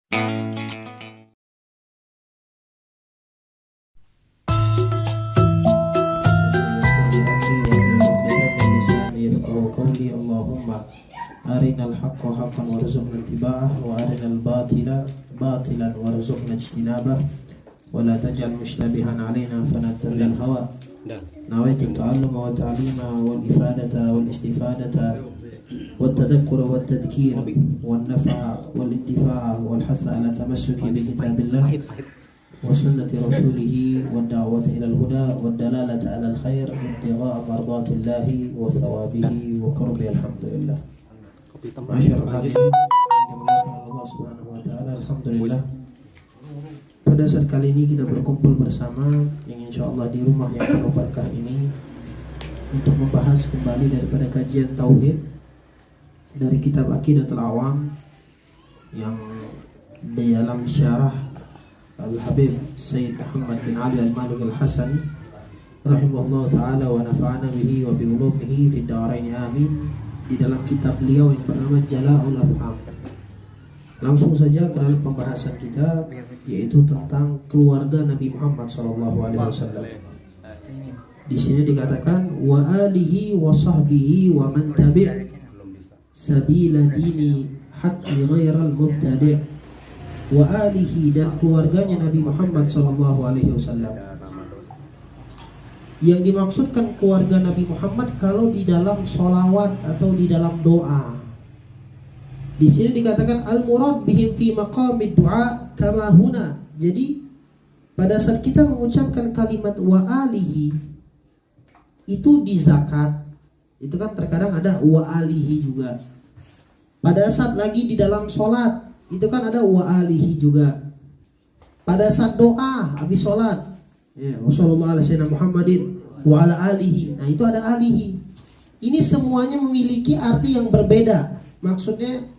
Allahumma arinal haqqa haqqan warzuqna ittiba'ah wa arinal batila batilan warzuqna ijtinabah wa la taj'al mushtabihan 'alaina fanattabi'al hawa. Nawaitu ta'alluma wa ta'lima wal ifadata wal istifadata wat tadhakkura wat tadhkir wan naf'a wal intifa'a wal hatha ala tamassuki bi kitabillah wa sunnati rasulih wad da'wati ila al huda wad dalalata ala al khair ibtigha'a mardatillahi wa thawabihi wa qurbi alhamdulillah. Masyaallah, Allah Subhanahu wa taala. Alhamdulillah, pada saat kali ini kita berkumpul bersama yang insyaallah di rumah yang penuh berkah ini untuk membahas kembali daripada kajian tauhid dari kitab Aqidatul Awam yang di dalam syarah Al-Habib Sayyid Muhammad bin Ali Al-Malik Al-Hasani rahimahullah ta'ala wa nafa'ana bihi wa bi ulumihi fid dharain amin, di dalam kitab beliau yang bernama Jala'ul Afham. Langsung saja ke dalam pembahasan kita, yaitu tentang keluarga Nabi Muhammad SAW. Di sini dikatakan wa alihi wa sahbihi wa man tabi' sabila dini haqqi ghairal mubtadi'. Wa alihi, dan keluarganya Nabi Muhammad SAW. Yang dimaksudkan keluarga Nabi Muhammad kalau di dalam sholawat atau di dalam doa. Di sini dikatakan al-murad bihim fi maqamid du'a kama huna. Jadi pada saat kita mengucapkan kalimat wa alihi itu di zakat, itu kan terkadang ada wa alihi juga. Pada saat lagi di dalam sholat itu kan ada wa alihi juga. Pada saat doa habis sholat, ya, wassallallahu ala sayyidina Muhammadin wa ala alihi. Nah, itu ada alihi. Ini semuanya memiliki arti yang berbeda. Maksudnya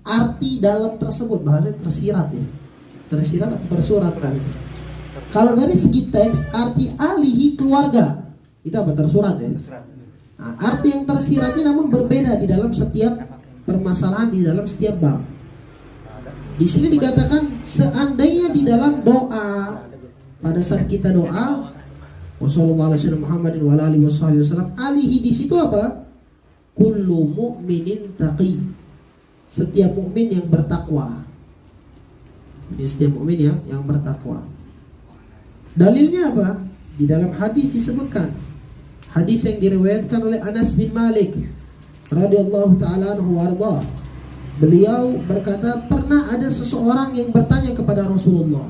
arti dalam tersebut bahasa tersirat ya. Tersirat atau tersurat kan. Kalau dari segi teks arti alihi keluarga. Itu apa? Tersurat ya. Nah, arti yang tersiratnya namun berbeda di dalam setiap permasalahan, di dalam setiap bab. Di sini dikatakan seandainya di dalam doa, pada saat kita doa wassallallahu alaihi Muhammadin wa alihi wasallam, alihi di situ apa? Kullu mu'minin taqi. Setiap mukmin yang bertakwa. Ini setiap mukmin yang bertakwa. Dalilnya apa? Di dalam hadis disebutkan. Hadis yang diriwayatkan oleh Anas bin Malik radhiyallahu taala anhu warḍah. Beliau berkata, pernah ada seseorang yang bertanya kepada Rasulullah.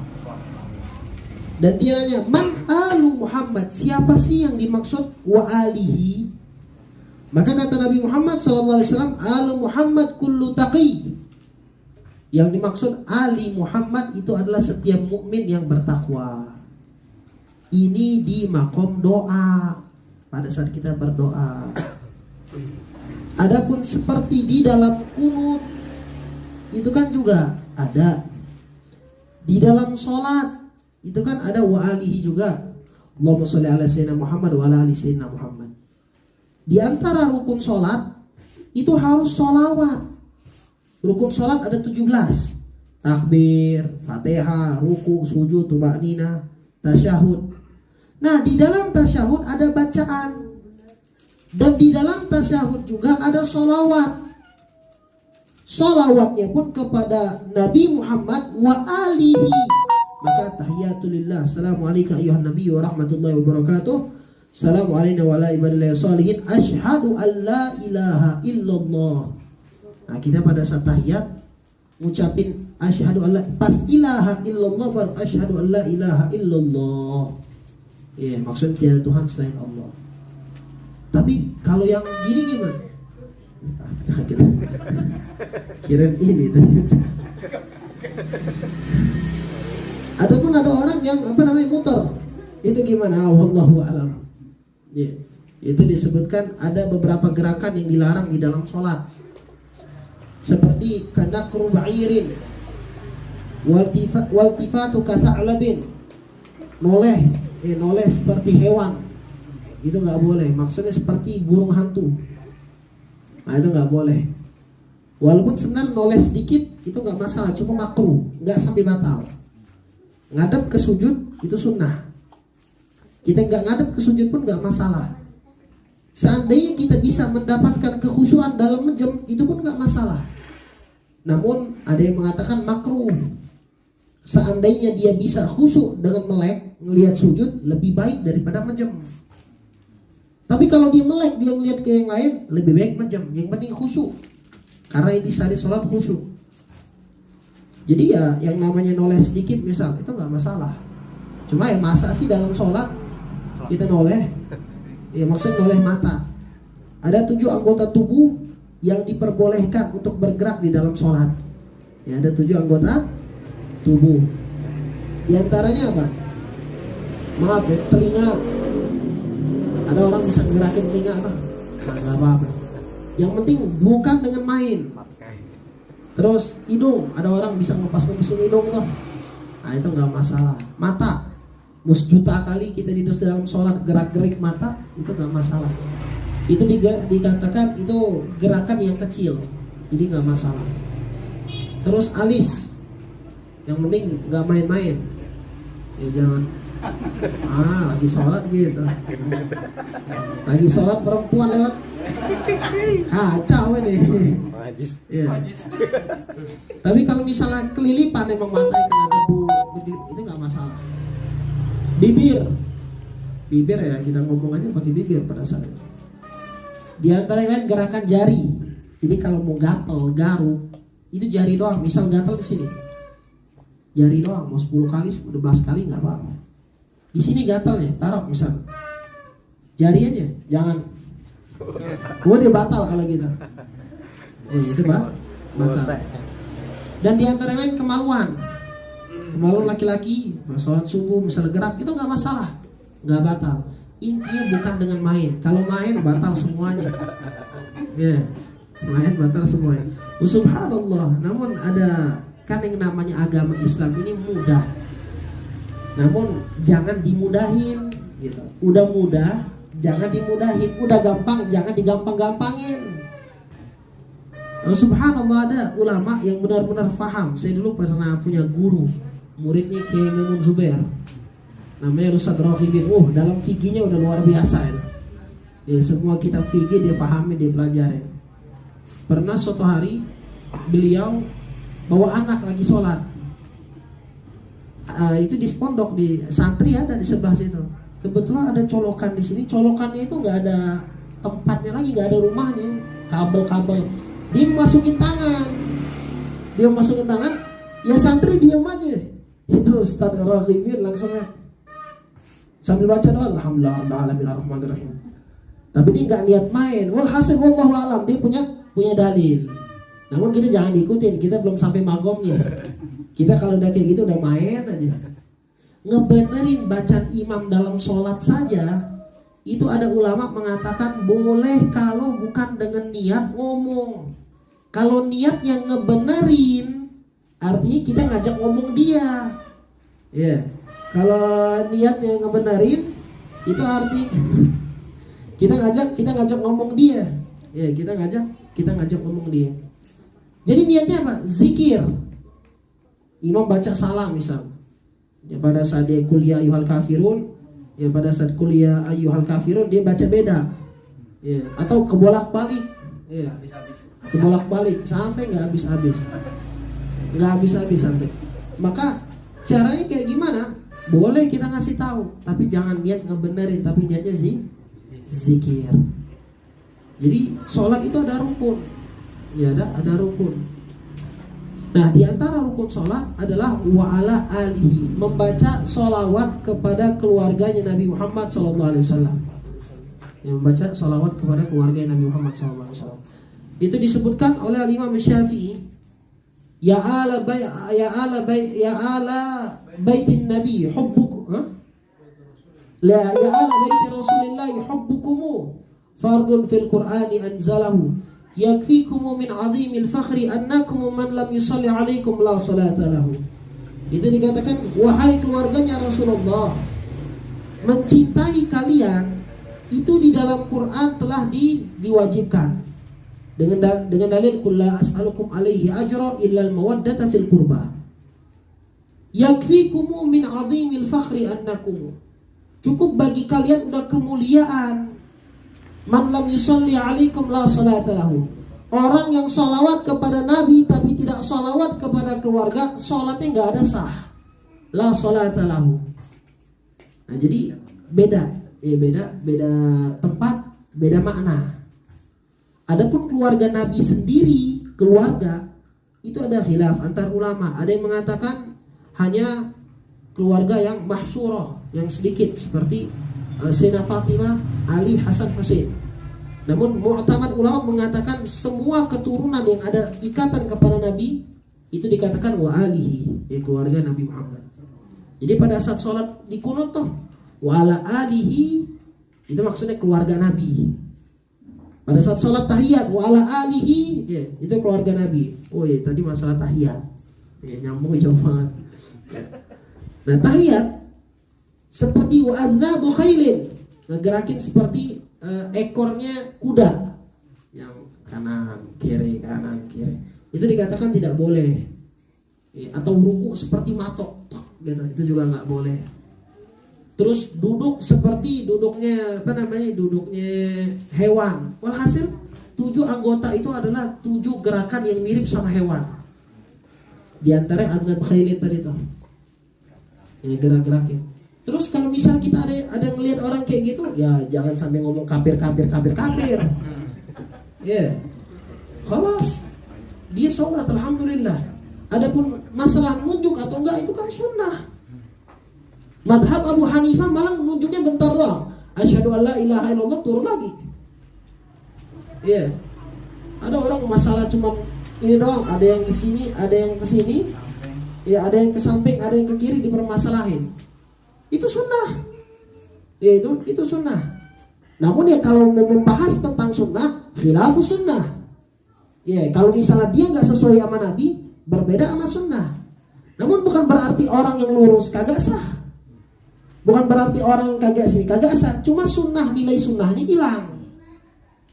Dan dia nanya, man alu Muhammad? Siapa sih yang dimaksud wa alihi? Maka kata Nabi Muhammad SAW, alu Muhammad kullu taqi. Yang dimaksud ali Muhammad itu adalah setiap mukmin yang bertakwa. Ini di makom doa, pada saat kita berdoa. Adapun seperti di dalam kunut, itu kan juga ada. Di dalam sholat itu kan ada wa alihi juga. Allahumma sholli ala sayyidina Muhammad wa ala ali sayyidina Muhammad. Di antara rukun sholat itu harus sholawat. Rukun sholat ada 17. Takbir, Fatihah, ruku, sujud, tumakninah, tasyahud. Nah, di dalam tasyahud ada bacaan. Dan di dalam tasyahud juga ada sholawat. Sholawatnya pun kepada Nabi Muhammad wa alihi. Maka tahiyatulillah, assalamualaikum ayyuhan nabiy wa rahmatullahi wa barakatuh, assalamu alayna wa ala ibadillahi sholihin, asyhadu an la ilaha illallah. Nah, kita pada saat tahiyat ngucapin asyhadu an la, pas ilaha illallah baru asyhadu an la ilaha illallah. Ya, maksudnya tiada Tuhan selain Allah. Tapi kalau yang gini gimana? Kirain ini tadi. Adapun ada orang yang muter. Itu gimana? Wallahu a'lam. Ya, itu disebutkan ada beberapa gerakan yang dilarang di dalam sholat. Seperti kanakru ba'irin, waltifatu katha'labin. Noleh seperti hewan. Itu nggak boleh. Maksudnya seperti burung hantu. Nah, itu nggak boleh. Walaupun sebenarnya noleh sedikit itu nggak masalah, cuma makruh, nggak sampai batal. Ngadep ke sujud itu sunnah. Kita nggak ngadep ke sujud pun nggak masalah. Seandainya kita bisa mendapatkan kekhusyuan dalam menjem, itu pun nggak masalah. Namun ada yang mengatakan makruh. Seandainya dia bisa khusyuk dengan melek, ngelihat sujud, lebih baik daripada menjem. Tapi kalau dia melek, dia ngelihat ke yang lain, lebih baik menjem. Yang penting khusyuk. Karena intisari sholat khusyuk. Jadi ya yang namanya noleh sedikit misal, itu nggak masalah. Cuma ya masa sih dalam sholat kita noleh? Ya maksudnya noleh mata. Ada 7 anggota tubuh yang diperbolehkan untuk bergerak di dalam sholat. Ya ada 7 anggota tubuh. Di antaranya apa? Maaf ya, telinga. Ada orang bisa gerakin telinga kan? Nggak apa-apa. Yang penting bukan dengan main. Terus hidung, ada orang bisa ngepas-ngepasin hidung tuh. Nah itu nggak masalah. Mata, juta kali kita di dalam sholat gerak-gerik mata, itu nggak masalah. Itu dikatakan itu gerakan yang kecil, jadi nggak masalah. Terus alis, yang penting nggak main-main. Ya jangan lagi sholat gitu. Lagi sholat perempuan lewat, kacau ini. Ya. Tapi kalau misalnya kelilipan emang matanya kena debu, itu nggak masalah. Bibir ya kita ngomong aja pakai bibir pada saat itu. Di antara yang lain gerakan jari. Jadi kalau mau gatel, garuk, itu jari doang. Misal gatel di sini, jari doang. Mau 10 kali, 12 kali nggak apa-apa. Di sini gatelnya, taruh misal jari aja, jangan. Dia batal kalau gitu. Itu batal. Dan di antara yang lain kemaluan laki-laki, sholat subuh misal gerak, itu nggak masalah, nggak batal. Intinya bukan dengan main. Kalau main batal semuanya. Ya, main batal semuanya. Subhanallah. Namun ada kan yang namanya agama Islam ini mudah. Namun jangan dimudahin gitu. Udah mudah, jangan dimudahin. Udah gampang, jangan digampang-gampangin. Subhanallah, ada ulama yang benar-benar faham. Saya dulu pernah punya guru, muridnya Kiai Maimun Zubair, namanya Ustaz Rohibin. Dalam fikihnya udah luar biasa ya. Semua kitab fikih dia pahami, dia pelajari. Pernah suatu hari beliau bawa anak lagi sholat. Itu di pondok, di santri ada di sebelah situ. Kebetulan ada colokan di sini. Colokannya itu nggak ada tempatnya lagi, nggak ada rumahnya. Kabel-kabel. Dia masukin tangan. Ya santri diam aja. Itu Ustaz Rohibin langsung sambil baca doa, alhamdulillah rabbil alamin. Tapi dia nggak niat main. Walhasil wallahu alam, dia punya dalil. Namun kita jangan diikutin, kita belum sampai magomnya. Kita kalau udah kayak gitu udah main aja. Ngebenerin bacaan imam dalam sholat saja, itu ada ulama mengatakan boleh kalau bukan dengan niat ngomong. Kalau niat yang ngebenerin, artinya kita ngajak ngomong dia. Ya. Kalau niatnya ngebenerin, itu arti kita ngajak ngomong dia. Ya, kita ngajak ngomong dia. Jadi niatnya apa? Zikir. Imam baca salam misal. Ya, pada saat dia kuliah ayyuhal kafirun, ya pada saat kuliah ayyuhal kafirun dia baca beda. Ya, atau kebolak-balik. Ya. Kebolak-balik sampai enggak habis-habis. Enggak habis-habis sampai. Maka caranya kayak gimana? Boleh kita ngasih tahu, tapi jangan niat ngebenerin, tapi niatnya zikir. Jadi sholat itu ada rukun. Ya ada rukun. Nah, di antara rukun sholat adalah wa'ala alihi, membaca sholawat kepada keluarganya Nabi Muhammad SAW. Yang membaca sholawat kepada keluarga Nabi Muhammad SAW. Itu disebutkan oleh Imam Syafi'i. Ya ala baitin Nabi hubbukum. Ya ala baiti Rasulillah hubbukum. Fardun fil Qur'ani anzalahu. Yakfikumu min azimil fakhri annakum man lam yusalli alaikum la salata lahu. Itu dikatakan wahai keluarganya Rasulullah, mencintai kalian itu di dalam Quran telah diwajibkan. dengan dalil qul la as'alukum alaihi ajra illa al-mawaddata fil qurba. Yakfikum min 'azimil fakhri annakum. Cukup bagi kalian udah kemuliaan. Man lam yusalli alaikum la salata lahu. Orang yang salawat kepada Nabi tapi tidak salawat kepada keluarga, salatnya nggak ada sah. La salata lahu. Nah, jadi beda tempat, beda makna. Adapun keluarga Nabi sendiri, keluarga itu ada khilaf antar ulama. Ada yang mengatakan hanya keluarga yang mahsyurah, yang sedikit seperti Sayyidah Fatimah, Ali, Hasan, Husain. Namun mu'tamad ulama mengatakan semua keturunan yang ada ikatan kepada Nabi itu dikatakan wa alihi, ya keluarga Nabi Muhammad. Jadi pada saat sholat di kunut tuh wa ala alihi itu maksudnya keluarga Nabi. Pada saat sholat tahiyat wa ala alihi, ya, itu keluarga Nabi. Oh iya, tadi masalah tahiyat, ya, nyambung jauh banget. Nah, tahiyat seperti wa adnabu khailin, ngegerakin seperti ekornya kuda yang kanan kiri. Itu dikatakan tidak boleh. Ya, atau ruku seperti matok gitu, itu juga nggak boleh. Terus duduk seperti duduknya hewan. Walhasil 7 anggota itu adalah 7 gerakan yang mirip sama hewan. Di antara adnab khailin tadi tuh, ya, gerak-gerakin. Terus kalau misal kita ada ngelihat orang kayak gitu, ya jangan sampai ngomong kafir. Ya, khalas, dia sholat alhamdulillah. Adapun masalah nunjuk atau enggak itu kan sunnah. Madhab Abu Hanifah malah nunjuknya bentar doang. Asyhadu an la ilaha illallah, turun lagi. Iya. Ada orang masalah cuma ini doang, ada yang ke sini, ada yang ke sini. Ya, ada yang ke samping, ada yang ke kiri dipermasalahin. Itu sunnah. Ya, itu sunnah. Namun ya kalau mau membahas tentang sunnah, khilafus sunnah. Ya, kalau misalnya dia nggak sesuai sama Nabi, berbeda sama sunnah. Namun bukan berarti orang yang lurus kagak sah. Bukan berarti orang yang kagak sini kagak sah. Cuma sunnah, nilai sunnahnya hilang.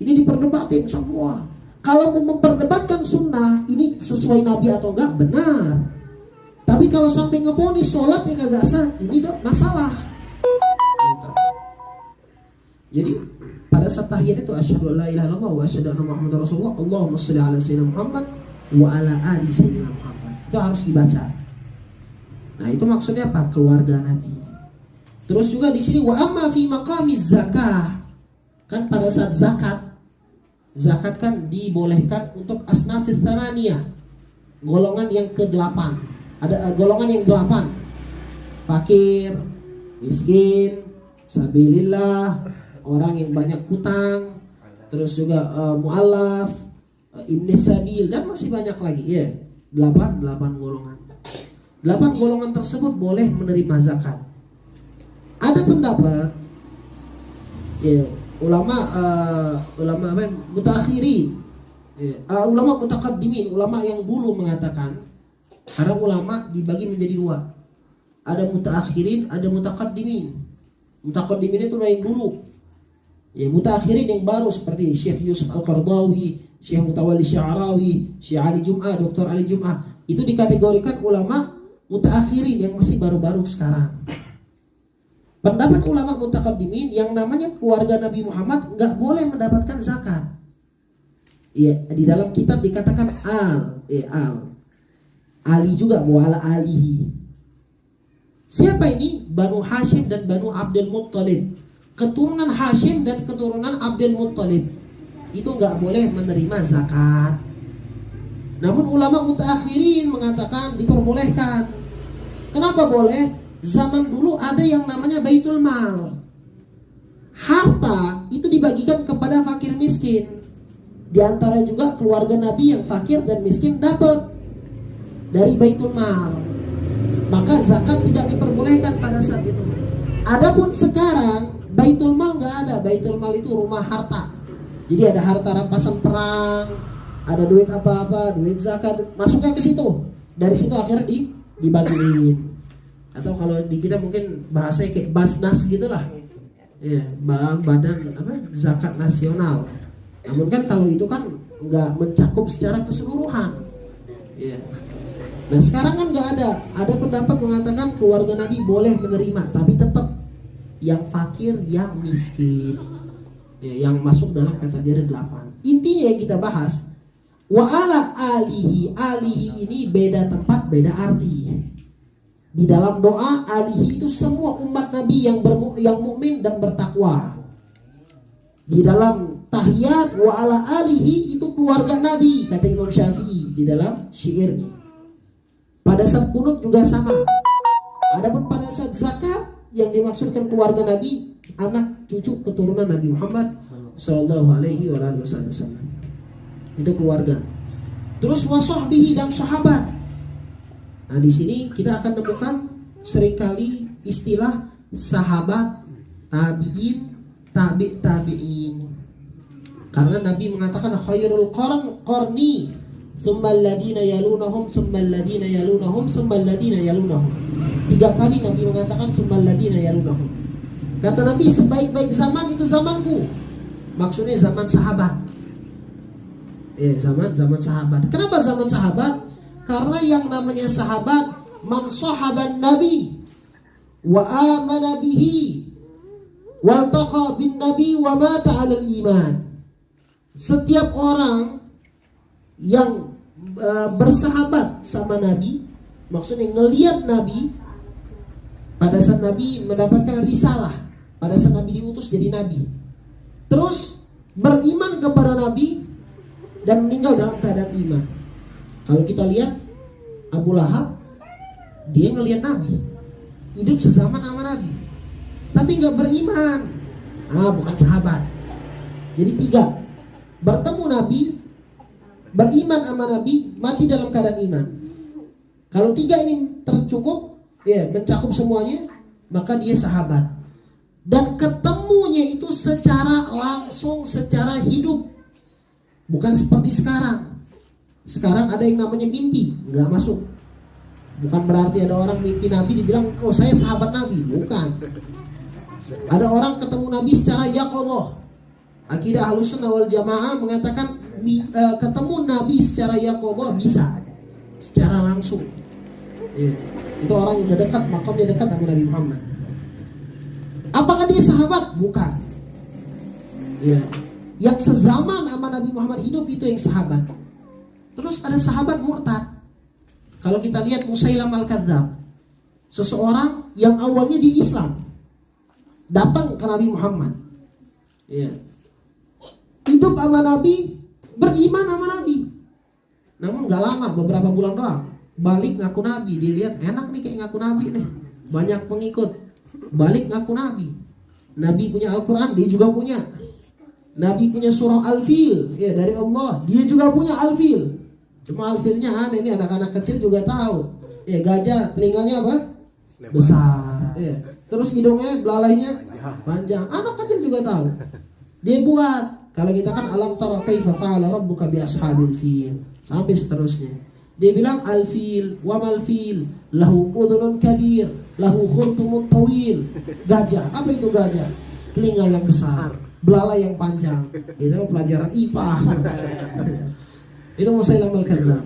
Ini diperdebatin semua. Kalau mau memperdebatkan sunnah, ini sesuai Nabi atau enggak, benar. Tapi kalau sampai ngevonis sholat yang kagak sah, ini masalah. Jadi pada saat tahiyat itu asyhadu an la ilaha illallah wa asyhadu anna muhammadar rasulullah, Allahumma shalli ala sayyidina Muhammad wa ala ali sayyidina Muhammad. Itu harus dibaca. Nah, itu maksudnya apa? Keluarga Nabi. Terus juga di sini wa amma fi maqamiz zakah. Kan pada saat zakat kan dibolehkan untuk asnafis tsamaniyah. Golongan yang ke-8. Ada golongan yang 8. Fakir, miskin, sabilillah, orang yang banyak hutang, terus juga mu'allaf, ibn sabil, dan masih banyak lagi, ya. 8 golongan. 8 golongan tersebut boleh menerima zakat. Ada pendapat, ya, ulama mutakhirin, ya, ulama mutaqaddimin, ulama yang dulu mengatakan, karena ulama dibagi menjadi 2. Ada mutakhirin, ada mutaqaddimin. Mutaqaddimin itu yang dulu. Ya, mutakhirin yang baru seperti Syekh Yusuf Al-Qardawi, Syekh Mutawalli Sya'rawi, Syekh Ali Jum'ah, Dr. Ali Jum'ah. Itu dikategorikan ulama mutakhirin yang masih baru-baru sekarang. Pendapat ulama mutaqaddimin yang namanya keluarga Nabi Muhammad nggak boleh mendapatkan zakat. Iya, di dalam kitab dikatakan al. Ali juga wala alihi. Siapa ini? Banu Hashim dan Banu Abdul Muttalib. Keturunan Hashim dan keturunan Abdul Muttalib itu nggak boleh menerima zakat. Namun ulama mutakhirin mengatakan diperbolehkan. Kenapa boleh? Zaman dulu ada yang namanya baitul mal. Harta itu dibagikan kepada fakir miskin. Di antara juga keluarga Nabi yang fakir dan miskin dapat dari baitul mal. Maka zakat tidak diperbolehkan pada saat itu. Adapun sekarang baitul mal nggak ada. Baitul mal itu rumah harta. Jadi ada harta rampasan perang, ada duit apa-apa, duit zakat, masuknya ke situ. Dari situ akhirnya dibagiin. Atau kalau di kita mungkin bahasanya kayak basnas gitulah. Ya, badan zakat nasional. Namun kan kalau itu kan nggak mencakup secara keseluruhan. Ya. Nah sekarang kan nggak ada pendapat mengatakan keluarga Nabi boleh menerima, tapi tetap yang fakir, yang miskin, ya, yang masuk dalam kategori 8. Intinya yang kita bahas, wa ala alihi, alihi ini beda tempat, beda arti. Di dalam doa alihi itu semua umat Nabi yang mukmin dan bertakwa. Di dalam tahiyat wa ala alihi itu keluarga Nabi, kata Imam Syafi'i di dalam syairnya. Pada saat kunut juga sama. Adapun pada saat zakat yang dimaksudkan keluarga Nabi, anak cucu keturunan Nabi Muhammad sallallahu alaihi wasallam. Itu keluarga. Terus wasahbihi dan sahabat. Nah, di sini kita akan temukan seringkali istilah sahabat, tabi'in, tabi'in. Karena Nabi mengatakan khairul qarni, tsumma alladziina yalunahum, tsumma alladziina yalunahum, tsumma alladziina yalunahum. 3 kali Nabi mengatakan tsumma alladziina yalunahum. Kata Nabi, sebaik-baik zaman itu zamanku. Maksudnya zaman sahabat. Zaman sahabat. Kenapa zaman sahabat? Karena yang namanya sahabat man sahaban nabi wa amana bihi waltaqa bin nabi wa mata 'alal iman. Setiap orang yang bersahabat sama Nabi, maksudnya ngelihat Nabi pada saat Nabi mendapatkan risalah, pada saat Nabi diutus jadi Nabi, terus beriman kepada Nabi dan meninggal dalam keadaan iman. Kalau kita lihat Abu Lahab, dia ngelihat Nabi, hidup sezaman sama Nabi, tapi nggak beriman. Bukan sahabat. Jadi 3, bertemu Nabi, beriman sama Nabi, mati dalam keadaan iman. Kalau 3 ini tercukup, ya mencakup semuanya, maka dia sahabat. Dan ketemunya itu secara langsung, secara hidup, bukan seperti sekarang. Sekarang ada yang namanya mimpi, nggak masuk. Bukan berarti ada orang mimpi Nabi dibilang, oh saya sahabat Nabi, bukan. Ada orang ketemu Nabi secara yaqadhah. Akidah Ahlussunnah wal Jamaah mengatakan ketemu Nabi secara yaqadhah bisa, secara langsung. Itu orang yang udah dekat, makamnya dekat dengan Nabi Muhammad. Apakah dia sahabat? Bukan. Yang sezaman sama Nabi Muhammad hidup itu yang sahabat. Terus ada sahabat murtad. Kalau kita lihat Musailam al-Kadzdzab, seseorang yang awalnya di Islam, datang ke Nabi Muhammad, hidup sama Nabi, beriman sama Nabi. Namun gak lama, beberapa bulan doang, balik ngaku Nabi. Dia lihat enak nih kayak ngaku Nabi nih, banyak pengikut, balik ngaku Nabi. Nabi punya Al-Quran, dia juga punya. Nabi punya surah Al-Fil, dari Allah, dia juga punya Al-Fil. Cuma Al-Filnya aneh, ini anak-anak kecil juga tahu. Gajah telinganya apa? Besar. Terus hidungnya, belalainya panjang. Anak kecil juga tahu. Dia buat. Kalau kita kan alam tara kaifa fa'ala rabbuka bi ashabil fil, sampai seterusnya. Dia bilang al-fil, wa mal fil, lahu udhunun kabir, lahu khurtumun tawil. Gajah, apa itu gajah? Telinga yang besar, belalai yang panjang. Itu pelajaran IPA. Itu Musailam al-Kadzdzab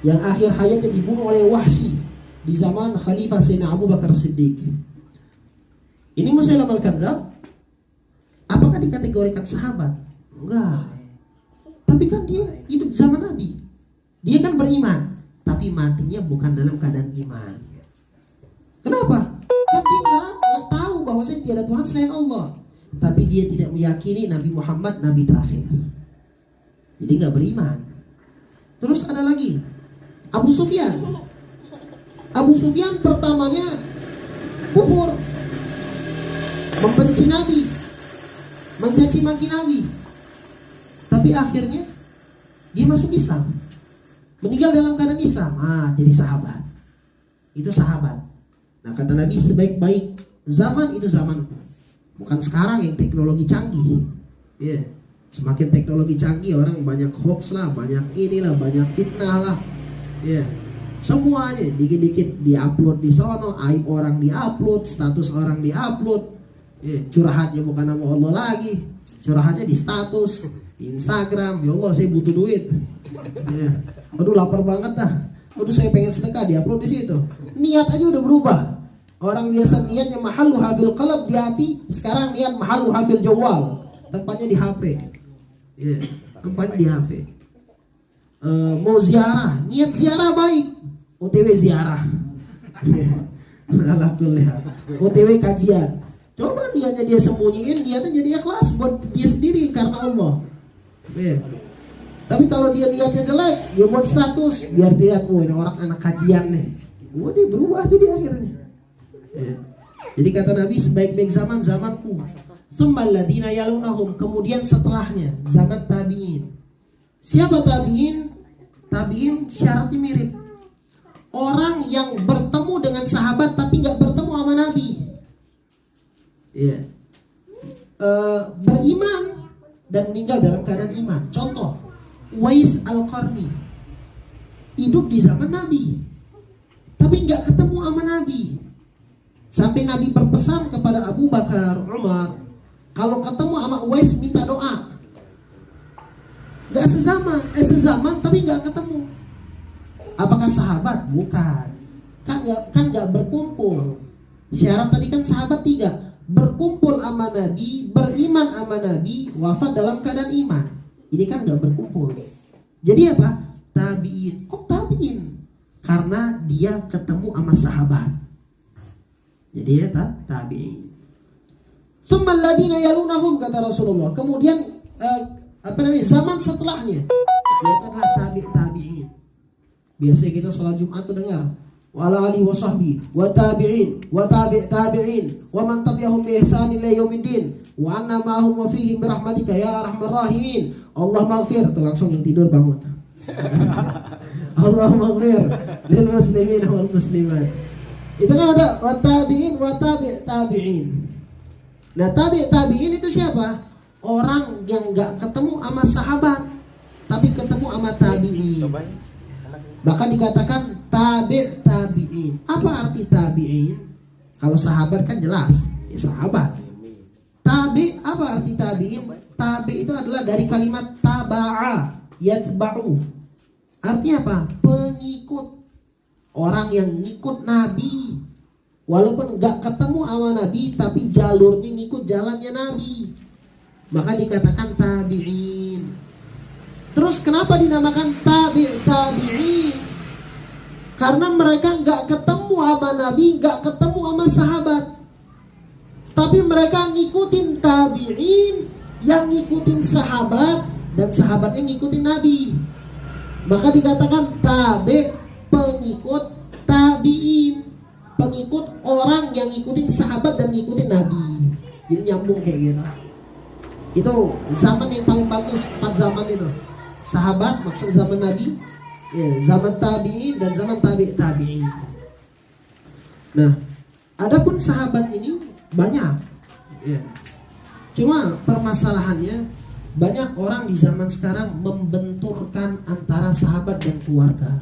yang akhir hayatnya dibunuh oleh Wahsy di zaman Khalifah Sayyidina Abu Bakar Siddiq. Ini Musailam al-Kadzdzab, apakah dikategorikan sahabat? Enggak. Tapi kan dia hidup zaman Nabi. Dia kan beriman, tapi matinya bukan dalam keadaan iman. Kenapa? Kan dia nggak tahu bahwa tiada Tuhan selain Allah. Tapi dia tidak meyakini Nabi Muhammad Nabi terakhir. Jadi nggak beriman. Terus ada lagi Abu Sufyan. Abu Sufyan pertamanya kufur, membenci Nabi, mencaci maki Nabi. Tapi akhirnya dia masuk Islam, meninggal dalam keadaan Islam. Jadi sahabat. Itu sahabat. Nah kata Nabi, sebaik-baik zaman itu zamanku. Bukan sekarang yang teknologi canggih. Semakin teknologi canggih, orang banyak hoax lah, banyak inilah, banyak fitnah lah. Semuanya dikit-dikit diupload di sono, aib orang diupload, status orang diupload. Curhatnya bukan nama Allah lagi, curhatnya di status. di Instagram, ya Allah saya butuh duit. Ya. Aduh lapar banget dah. Aduh saya pengen sedekah, diupload di situ. Niat aja udah berubah. Orang biasa niatnya mahallu hafil qalb di hati, sekarang niat mahallu hafil jawal. Tempatnya di HP. Ya, tempatnya di HP. Mau ziarah, niat ziarah baik. OTW ziarah. Alhamdulillah. OTW kajian. Coba niatnya dia sembunyiin, niatnya jadi ikhlas buat dia sendiri karena Allah. Ya. Tapi kalau dia niatnya jelek, dia buat status biar dia ini orang anak kajian nih. Dia berubah jadi akhirnya. Ya. Jadi kata Nabi, sebaik-baik zaman zamanku. Tsummal ladina yalunahum, kemudian setelahnya zaman tabi'in. Siapa tabi'in? Tabi'in syaratnya mirip. Orang yang bertemu dengan sahabat tapi nggak bertemu sama Nabi. Ya. Beriman dan meninggal dalam keadaan iman. Contoh, Uwais Al-Qarni hidup di zaman Nabi tapi nggak ketemu sama Nabi. Sampai Nabi berpesan kepada Abu Bakar, Umar, kalau ketemu sama Uwais minta doa. Nggak sezaman tapi nggak ketemu. Apakah sahabat? Bukan. Kan nggak berkumpul. Syarat tadi kan sahabat 3. Berkumpul sama Nabi, beriman sama Nabi, wafat dalam keadaan iman. Ini kan nggak berkumpul. Jadi apa? Tabi'in. Kok tabi'in? Karena dia ketemu sama sahabat. Jadi ya tabi'in. Tsummal ladina yalunahum, kata Rasulullah. Kemudian zaman setelahnya yaitu adalah tabi'in. Biasanya kita sholat Jumat tuh dengar wa ala alihi wa sahbihi wa tabi'in wa tabi'in wa man tabi'ahum bi ihsan ila yaumiddin wa anna ma'hum wa fihim bi rahmatika ya arhamar rahimin. Allah maghfir, tuh langsung yang tidur bangun. Allah maghfir lil muslimin wal muslimat. Itu kan ada wa tabi'in wa tabi'in. Nah, tabi'in itu siapa? Orang yang enggak ketemu sama sahabat tapi ketemu sama tabi'in. Bahkan dikatakan tabi'in. Apa arti tabi'in? Kalau sahabat kan jelas, ya sahabat. Apa arti tabi'in? Tabi itu adalah dari kalimat taba'a, yatba'u. Artinya apa? Pengikut. Orang yang ngikut Nabi. Walaupun gak ketemu sama Nabi, tapi jalurnya ngikut jalannya Nabi. Maka dikatakan tabi'in. Terus kenapa dinamakan tabi'in? Karena mereka gak ketemu sama Nabi, gak ketemu sama sahabat. Tapi mereka ngikutin tabi'in yang ngikutin sahabat dan sahabatnya ngikutin Nabi. Maka dikatakan pengikut tabi'in, pengikut orang yang ngikutin sahabat dan ngikutin Nabi. Jadi nyambung kayak gitu. Itu zaman yang paling bagus, 4 zaman itu. Sahabat maksud zaman Nabi, ya, zaman tabi'in dan zaman tabi'in. Nah, adapun sahabat ini banyak. Ya. Cuma permasalahannya banyak orang di zaman sekarang membenturkan antara sahabat dan keluarga.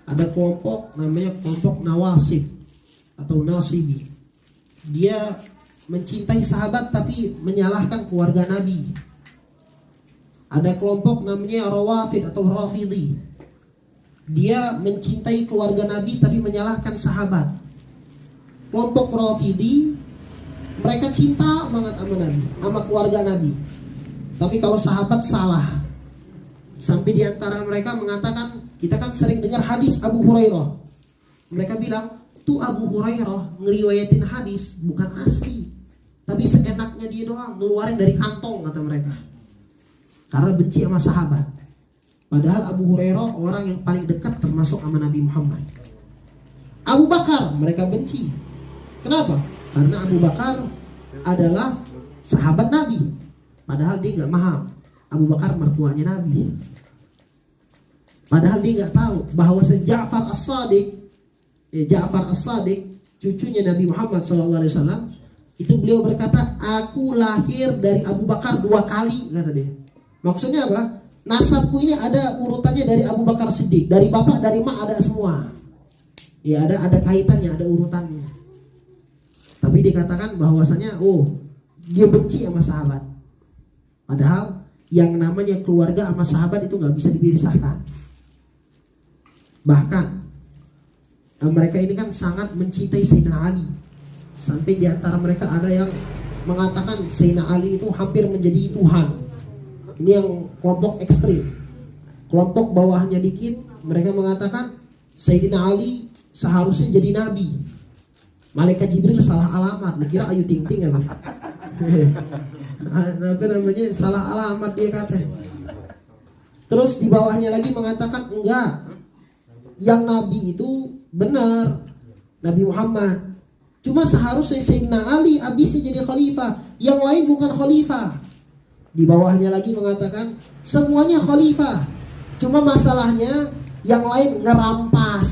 Ada kelompok namanya kelompok Nawasib atau Nasibi. Dia mencintai sahabat tapi menyalahkan keluarga Nabi. Ada kelompok namanya Rawafid atau Rafidhi. Dia mencintai keluarga Nabi tapi menyalahkan sahabat. Kelompok Rafidhi, mereka cinta banget sama Nabi, sama keluarga Nabi. Tapi kalau sahabat salah. Sampai diantara mereka mengatakan, kita kan sering dengar hadis Abu Hurairah. Mereka bilang, tuh Abu Hurairah ngeriwayatin hadis bukan asli, tapi seenaknya dia doang, ngeluarin dari kantong, kata mereka. Karena benci sama sahabat. Padahal Abu Hurairah orang yang paling dekat termasuk sama Nabi Muhammad. Abu Bakar mereka benci. Kenapa? Karena Abu Bakar adalah sahabat Nabi. Padahal dia gak paham Abu Bakar mertuanya Nabi. Padahal dia gak tahu bahwa Ja'far As-Sadiq, cucunya Nabi Muhammad SAW, itu beliau berkata, aku lahir dari Abu Bakar 2 kali, kata dia. Maksudnya apa? Nasabku ini ada urutannya dari Abu Bakar Siddiq, dari bapak, dari mak, ada semua. Ya ada kaitannya, ada urutannya. Tapi dikatakan bahwasanya dia benci sama sahabat. Padahal yang namanya keluarga sama sahabat itu nggak bisa dipisahkan. Bahkan mereka ini kan sangat mencintai Sayyidina Ali. Sampai di antara mereka ada yang mengatakan Sayyidina Ali itu hampir menjadi Tuhan. Ini yang kelompok ekstrim. Kelompok bawahnya dikit, mereka mengatakan Sayyidina Ali seharusnya jadi nabi. Malaikat Jibril salah alamat. Kira Ayu Ting Ting apa? Apa namanya? Salah alamat dia kata. Terus di bawahnya lagi mengatakan enggak. Yang nabi itu benar, Nabi Muhammad. Cuma seharusnya Sayyidina Ali habisnya jadi khalifah, yang lain bukan khalifah. Di bawahnya lagi mengatakan semuanya khalifah, cuma masalahnya yang lain ngerampas.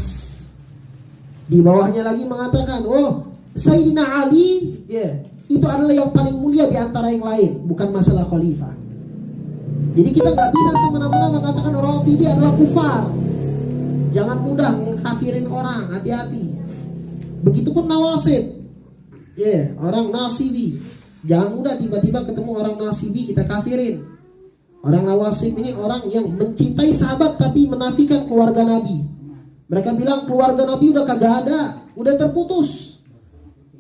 Di bawahnya lagi mengatakan, oh Sayyidina Ali itu adalah yang paling mulia di antara yang lain, bukan masalah khalifah. Jadi kita nggak bisa semena-mena mengatakan Rafidhi adalah kufar. Jangan mudah mengkafirin orang, hati-hati. Begitupun Nawasib, orang Nasibi. Jangan mudah tiba-tiba ketemu orang Nasibi kita kafirin. Orang Nawasib ini orang yang mencintai sahabat tapi menafikan keluarga Nabi. Mereka bilang keluarga Nabi udah kagak ada, udah terputus.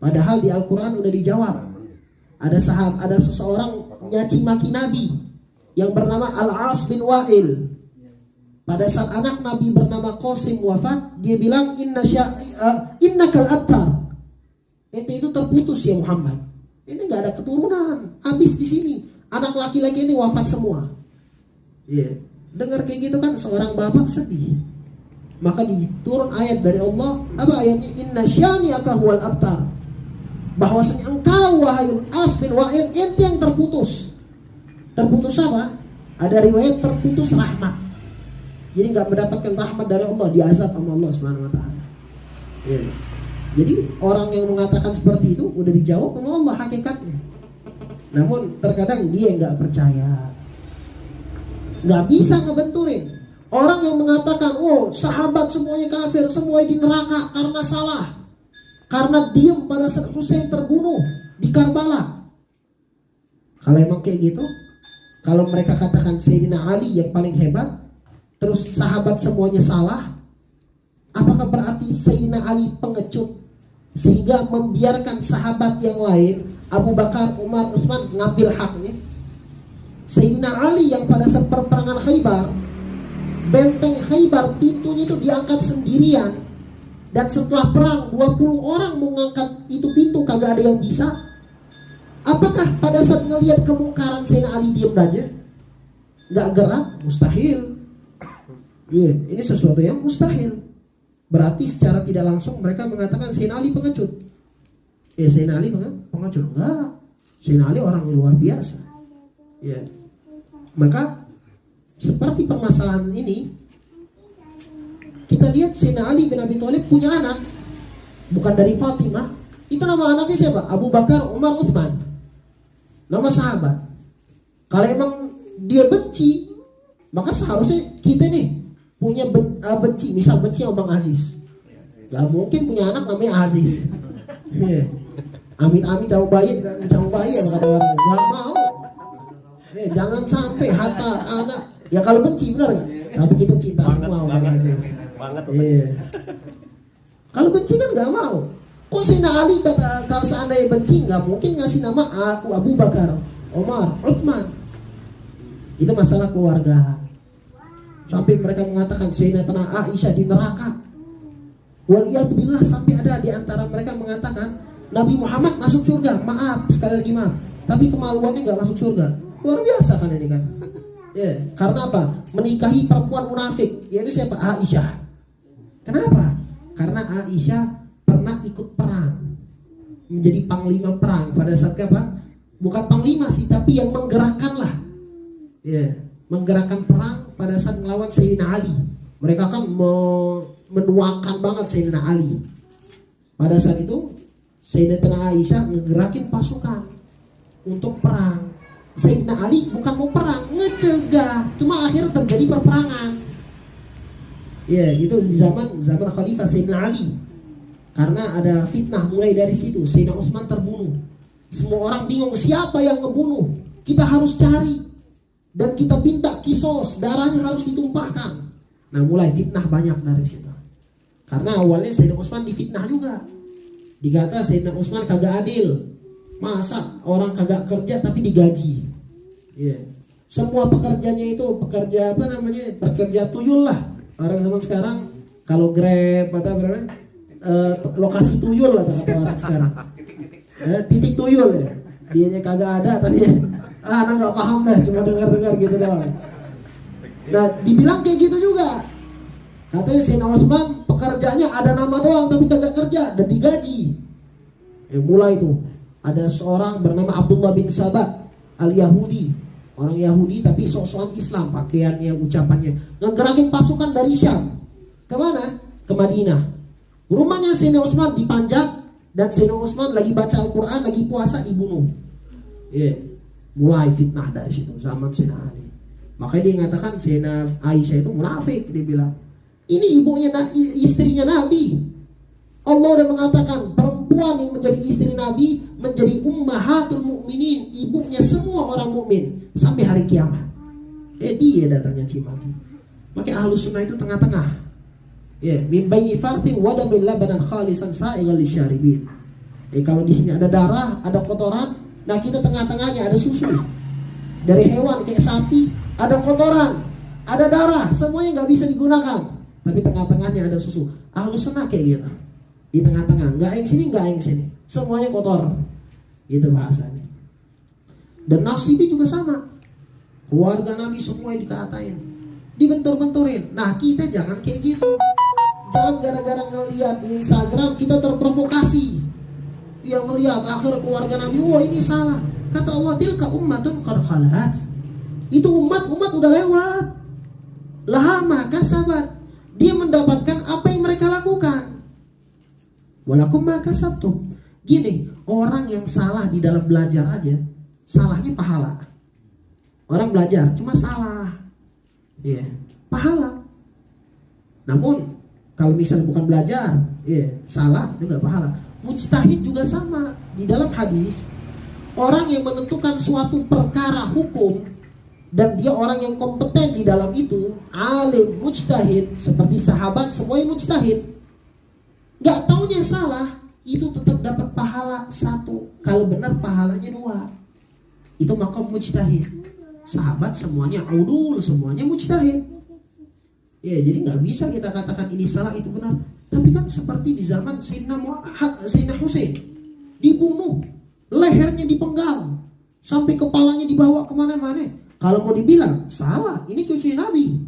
Padahal di Al-Quran udah dijawab. Ada seseorang nyaci maki Nabi yang bernama Al-As bin Wa'il. Pada saat anak Nabi bernama Qasim wafat, dia bilang innakal abtar. Ente itu terputus ya Muhammad. Ini nggak ada keturunan, habis di sini. Anak laki-laki ini wafat semua. Dengar kayak gitu kan seorang bapak sedih. Maka diturun ayat dari Allah. Apa ayatnya? Inna syani'aka huwal abtar. Bahwasanya engkau wahai As bin Wa'il, ente yang terputus. Terputus apa? Ada riwayat terputus rahmat. Jadi nggak mendapatkan rahmat dari Allah, diazab sama Allah Subhanahu wa taala. Jadi orang yang mengatakan seperti itu udah dijawab sama Allah hakikatnya. Namun terkadang dia nggak percaya. Nggak bisa ngebenturin. Orang yang mengatakan, oh sahabat semuanya kafir, semuanya di neraka karena salah. Karena diam pada saat Husain terbunuh di Karbala. Kalau emang kayak gitu, kalau mereka katakan Sayyidina Ali yang paling hebat, terus sahabat semuanya salah, apakah berarti Sayyidina Ali pengecut sehingga membiarkan sahabat yang lain Abu Bakar, Umar, Utsman ngambil haknya? Sayyidina Ali yang pada saat perperangan Khaybar, benteng Khaybar pintunya itu diangkat sendirian, dan setelah perang 20 orang mengangkat itu pintu kagak ada yang bisa. Apakah pada saat ngelihat kemungkaran Sayyidina Ali diam aja, nggak gerak? Mustahil. Ini sesuatu yang mustahil. Berarti secara tidak langsung mereka mengatakan Sayyidina Ali pengecut. Sayyidina Ali pengecut? Enggak. Sayyidina Ali orang yang luar biasa. Maka seperti permasalahan ini, kita lihat Sayyidina Ali bin Abi Thalib punya anak, bukan dari Fatimah. Itu nama anaknya siapa? Abu Bakar, Umar, Utsman. Nama sahabat. Kalau emang dia benci, maka seharusnya kita nih punya benci, misal benci sama Bang Aziz. Gak mungkin punya anak namanya Aziz. Amin-amin jauh bayi ya kata orang. Gak mau. Jangan sampai harta anak. Ya kalau benci benar gak? Tapi kita cinta semua sama Bang Aziz. Kalau benci kan gak mau. Kok Sayyidina Ali kata kalau seandainya benci gak mungkin ngasih nama aku Abu Bakar, Umar, Utsman. Itu masalah keluarga. Sampai mereka mengatakan Sayyidatina Aisyah di neraka. Waliyadzubillah, sampai ada di antara mereka mengatakan Nabi Muhammad masuk surga. Maaf, sekali lagi maaf, tapi kemaluannya gak masuk surga. Luar biasa kan ini kan. Karena apa? Menikahi perempuan munafik, yaitu siapa? Aisyah. Kenapa? Karena Aisyah pernah ikut perang, menjadi panglima perang pada saat apa? Bukan panglima sih, tapi yang menggerakkan lah. Menggerakkan perang pada saat melawan Sayyidina Ali. Mereka kan menuakan banget Sayyidina Ali. Pada saat itu Sayyidatina Aisyah ngegerakin pasukan untuk perang. Sayyidina Ali bukan mau perang, ngecegah. Cuma akhirnya terjadi perperangan. Itu di zaman Khalifah Sayyidina Ali. Karena ada fitnah mulai dari situ. Sayyidina Utsman terbunuh. Semua orang bingung siapa yang ngebunuh. Kita harus cari. dan kita minta kisos, darahnya harus ditumpahkan. Nah, mulai fitnah banyak dari situ. Karena awalnya Sayyidina Utsman difitnah juga. Dikata Sayyidina Utsman kagak adil. Masa orang kagak kerja tapi digaji. Semua pekerjanya itu pekerja pekerja tuyul lah. Orang zaman sekarang kalau Grab atau berapa lokasi tuyul lah kata orang sekarang. Titik tuyul ya. Dianya kagak ada tapi anak nggak paham dah, cuma dengar gitu doang. Nah, dibilang kayak gitu juga. Katanya Sayyidina Utsman pekerjaannya ada nama doang tapi kagak kerja dan digaji. Mulai itu ada seorang bernama Abdullah bin Sabah al-Yahudi, orang Yahudi tapi sok-sokan Islam, pakaiannya, ucapannya, ngegerakin pasukan dari Syam. Kemana? Ke Madinah. Rumahnya Sayyidina Utsman dipanjat dan Sayyidina Utsman lagi baca Al-Quran, lagi puasa, dibunuh. Mulai fitnah dari situ zaman Sayyidina Ali. Makanya dia mengatakan Sayyidina Aisyah itu munafik, dia bilang. Ini ibunya, istrinya Nabi. Allah udah mengatakan perempuan yang menjadi istri Nabi menjadi ummahatul mukminin, ibunya semua orang mukmin sampai hari kiamat. Dia datangnya Cimagi. Maka Ahlus Sunnah itu tengah-tengah. Min bayi farthin wa damin labanan khalisan sa'igal lisyaribin. Kalau di sini ada darah, ada kotoran, nah kita tengah-tengahnya ada susu. Dari hewan kayak sapi, ada kotoran, ada darah, semuanya nggak bisa digunakan. Tapi tengah-tengahnya ada susu. Ahlus Sunnah kayak gitu. Di tengah-tengah, nggak yang sini, nggak yang sini, semuanya kotor, gitu bahasanya. Dan Nasibi juga sama, keluarga Nabi semua dikatain, dibentur-benturin. Nah kita jangan kayak gitu, jangan gara-gara ngeliat di Instagram kita terprovokasi, yang ngeliat akhir keluarga Nabi, wah ini salah. Kata Allah, tilka ummatun qad khalat, itu umat udah lewat, laha ma kasabat, dia mendapatkan apa yang mereka lakukan. Walakum ma kasabtum. Gini, orang yang salah di dalam belajar aja, salahnya pahala. Orang belajar cuma salah, pahala. Namun kalau misalnya bukan belajar, salah itu nggak pahala. Mujtahid juga sama. Di dalam hadis, orang yang menentukan suatu perkara hukum dan dia orang yang kompeten di dalam itu, alim, mujtahid, seperti sahabat semuanya mujtahid. Gak taunya salah, itu tetap dapat pahala 1. Kalau benar pahalanya 2. Itu maqam mujtahid. Sahabat semuanya udul, semuanya mujtahid. Jadi gak bisa kita katakan ini salah, itu benar. Tapi kan seperti di zaman Sayyidina Husain, dibunuh, lehernya dipenggal, sampai kepalanya dibawa kemana-mana. Kalau mau dibilang salah, ini cucu Nabi.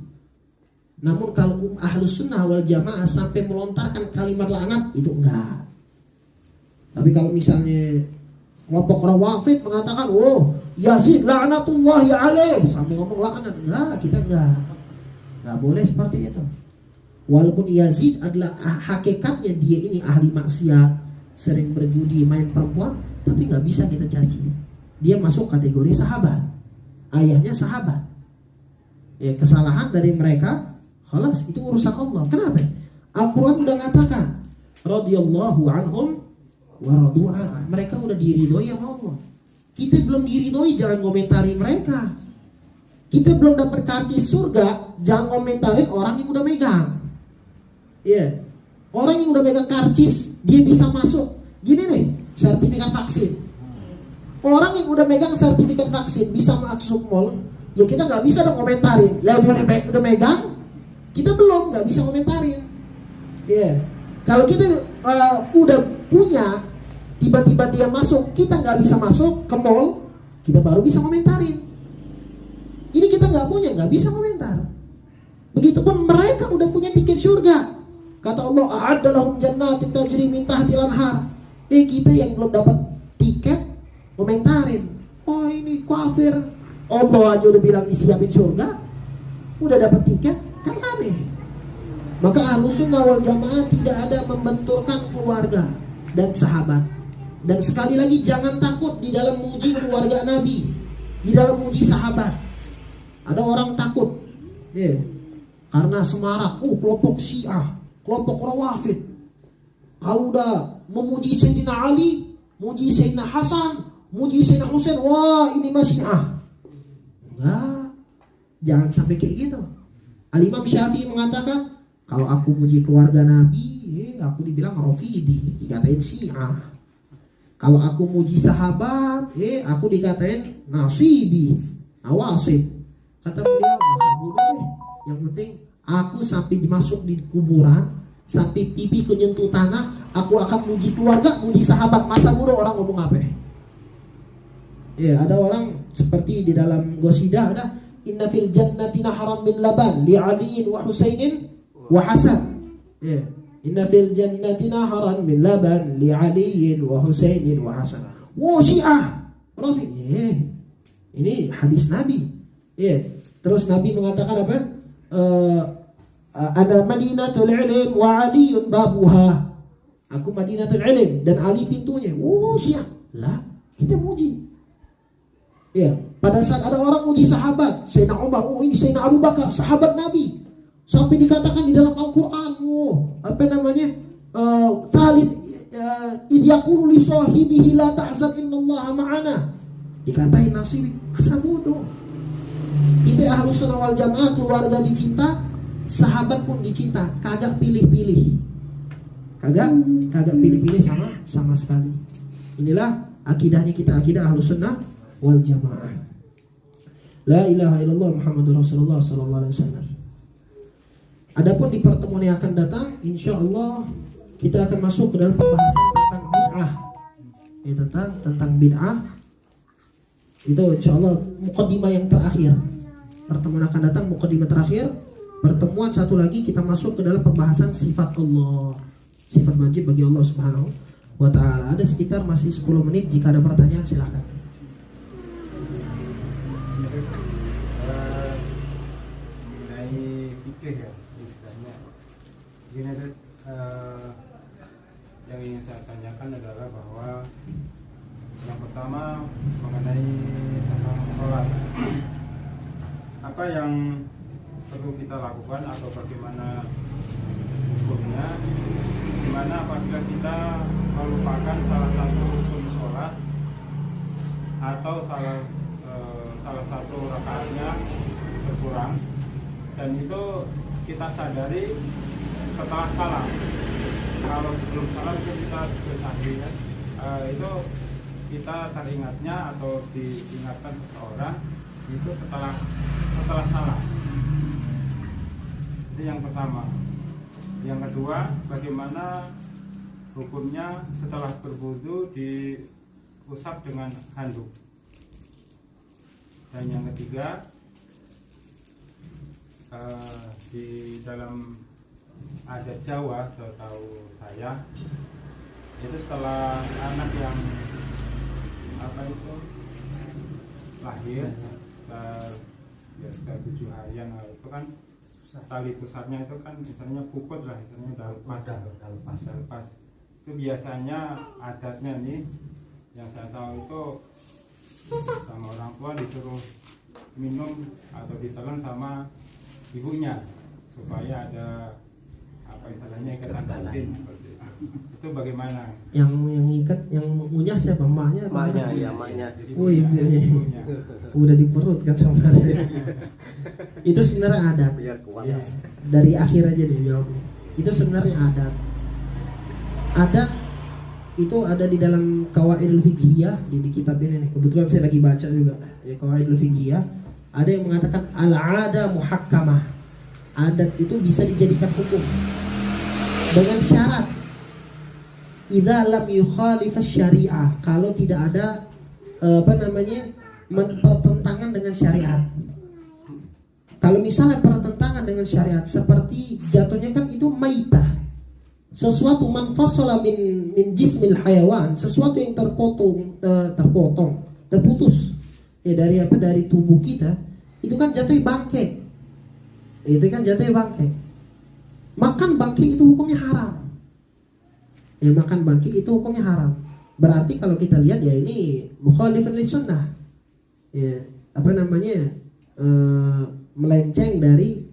Namun kalau Ahlus Sunnah wal Jamaah sampai melontarkan kalimat laknat, itu enggak. Tapi kalau misalnya kelompok Rawafid mengatakan, oh Yazid laknatullahi alaih, sampai ngomong laknat, enggak, kita enggak boleh seperti itu. Walaupun Yazid adalah hakikatnya dia ini ahli maksiat, sering berjudi, main perempuan, tapi enggak bisa kita caci. Dia masuk kategori sahabat, ayahnya sahabat. Kesalahan dari mereka, khalas, itu urusan Allah. Kenapa? Al-Quran udah mengatakan radhiyallahu anhum wa radu'an. Mereka udah diridhoi sama Allah. Kita belum diridhoi, jangan komentari mereka. Kita belum dapat karcis surga, jangan komentarin orang yang udah megang. Orang yang udah megang karcis, dia bisa masuk. Gini nih, sertifikat vaksin. Orang yang udah megang sertifikat vaksin bisa masuk mall, ya kita nggak bisa dong komentarin. Lah dia udah megang, kita belum, nggak bisa komentarin. Kalau kita udah punya, tiba-tiba dia masuk, kita nggak bisa masuk ke mall, kita baru bisa komentarin. Ini kita nggak punya, nggak bisa komentar. Begitupun mereka udah punya tiket surga. Kata Allah, a'adda lahum jannatin tajri min tahtil anhar. Kita yang belum dapat tiket komentarin, oh ini kafir. Allah aja udah bilang disiapin surga, udah dapat tiket, kan aneh. Maka Ahlus Sunnah wal Jamaah tidak ada membenturkan keluarga dan sahabat. Dan sekali lagi jangan takut di dalam muji keluarga Nabi, di dalam muji sahabat. Ada orang takut, karena semarak, kelompok Syiah, kelompok Rawafid, kalau udah memuji Sayyidina Ali, muji Sayyidina Hasan, muji Sayyidina Husain, wah ini mah Syiah. Enggak, Jangan sampai kayak gitu. Al-Imam Syafi'i mengatakan, kalau aku puji keluarga Nabi, aku dibilang Rafidi, dikatain Syiah. Kalau aku muji sahabat, aku dikatain Nasibi, Nawasib. Kata beliau, masa bodoh deh. Yang penting aku sampai dimasuk di kuburan, sampai pipi kenyentuh tanah, aku akan muji keluarga, muji sahabat. Masa bodoh orang ngomong apa? Ya, ada orang seperti di dalam Ghosidah ada, inna fil jannati naharan min laban li Aliin wa Husainin wa Hasan. Ya. Inna fil jannati naharan min laban li Aliin wa Husainin wa Hasan. Wow, Syiah. Rafi. Ini hadis Nabi. Terus Nabi mengatakan apa? Ada Madinatul Ilm wa Aliun babuha. Aku Madinatul Ilm dan Ali pintunya. Wow, Syiah. Lah, kita muji. Ya, pada saat ada orang muji sahabat, Sayyidina Umar, ini Sayyidina Abu Bakar, sahabat Nabi. Sampai dikatakan di dalam Al-Qur'an, Talid idyaqulu li sahibihi la tahzan innallaha ma'ana. Dikatain nasibi, masa bodoh. Kita Ahlus Sunnah wal Jamaah, keluarga dicinta, sahabat pun dicinta, kagak pilih-pilih. Kagak pilih-pilih sama sekali. Inilah akidahnya kita, akidah Ahlus Sunnah wal Jamaah. La ilaha illallah Muhammadur Rasulullah sallallahu alaihi wasallam. Adapun di pertemuan yang akan datang, insyaallah kita akan masuk ke dalam pembahasan tentang bid'ah. Tentang bid'ah. Itu insyaallah mukadimah yang terakhir. Pertemuan akan datang mukadimah terakhir. Pertemuan satu lagi kita masuk ke dalam pembahasan sifat Allah. Sifat wajib bagi Allah Subhanahu wa taala. Ada sekitar masih 10 menit, jika ada pertanyaan silakan. Ya, istilahnya gini, yang ingin saya tanyakan adalah bahwa yang pertama mengenai tentang sholat, apa yang perlu kita lakukan atau bagaimana hukumnya, dimana apabila kita melupakan salah satu rukun sholat atau salah satu rakaatnya berkurang, dan itu kita sadari setelah salam. Kalau sebelum salam itu kita bersaksi, itu kita teringatnya atau diingatkan seseorang itu setelah salam. Itu yang pertama. Yang kedua, bagaimana hukumnya setelah berwudu diusap dengan handuk. Dan yang ketiga, di dalam adat Jawa setahu saya itu setelah anak yang lahir setelah 7 harian itu kan tali pusatnya itu kan misalnya puput lah, misalnya udah lepas. Itu biasanya adatnya nih yang saya tahu itu sama orang tua disuruh minum atau ditelan sama ibunya supaya ada istilahnya ikatan batin. Itu bagaimana? Yang ikat, yang ngunyah siapa? Emaknya? Emaknya. Oh, ibunya. Udah di perut kan sebenarnya. Itu sebenarnya adat. Biar kuat. Ya, dari akhir aja deh jawabnya. Itu sebenarnya adat. Adat itu ada di dalam Qawaidul Fiqhiyah di kitab ini nih. Kebetulan saya lagi baca juga. Ya, Qawaidul Fiqhiyah. Ada yang mengatakan al-'ada muhakkamah. Adat itu bisa dijadikan hukum dengan syarat idza lam yukhalif syariah, kalau tidak ada pertentangan dengan syariat. Kalau misalnya pertentangan dengan syariat, seperti jatuhnya kan itu maitah, sesuatu manfasala min jismil hayawan, sesuatu yang terputus ya dari tubuh kita, itu kan jatuh bangke. Makan bangke itu hukumnya haram. Ya, makan bangke itu hukumnya haram. Berarti kalau kita lihat ya ini mukhalifun li sunnah. Ya, melenceng dari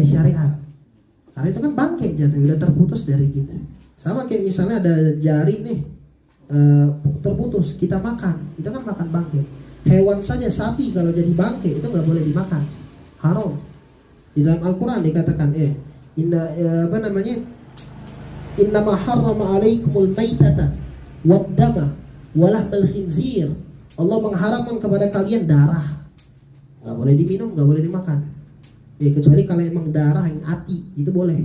syariat. Karena itu kan bangke jatuh, udah terputus dari kita. Sama kayak misalnya ada jari nih terputus, kita makan, itu kan makan bangke. Hewan saja, sapi kalau jadi bangke itu nggak boleh dimakan, haram. Di dalam Al-Quran dikatakan innama harrama alaikumul maitata wad dama walahmal khinzir. Allah mengharamkan kepada kalian darah. Nggak boleh diminum, nggak boleh dimakan. Kecuali kalau emang darah yang ati itu boleh.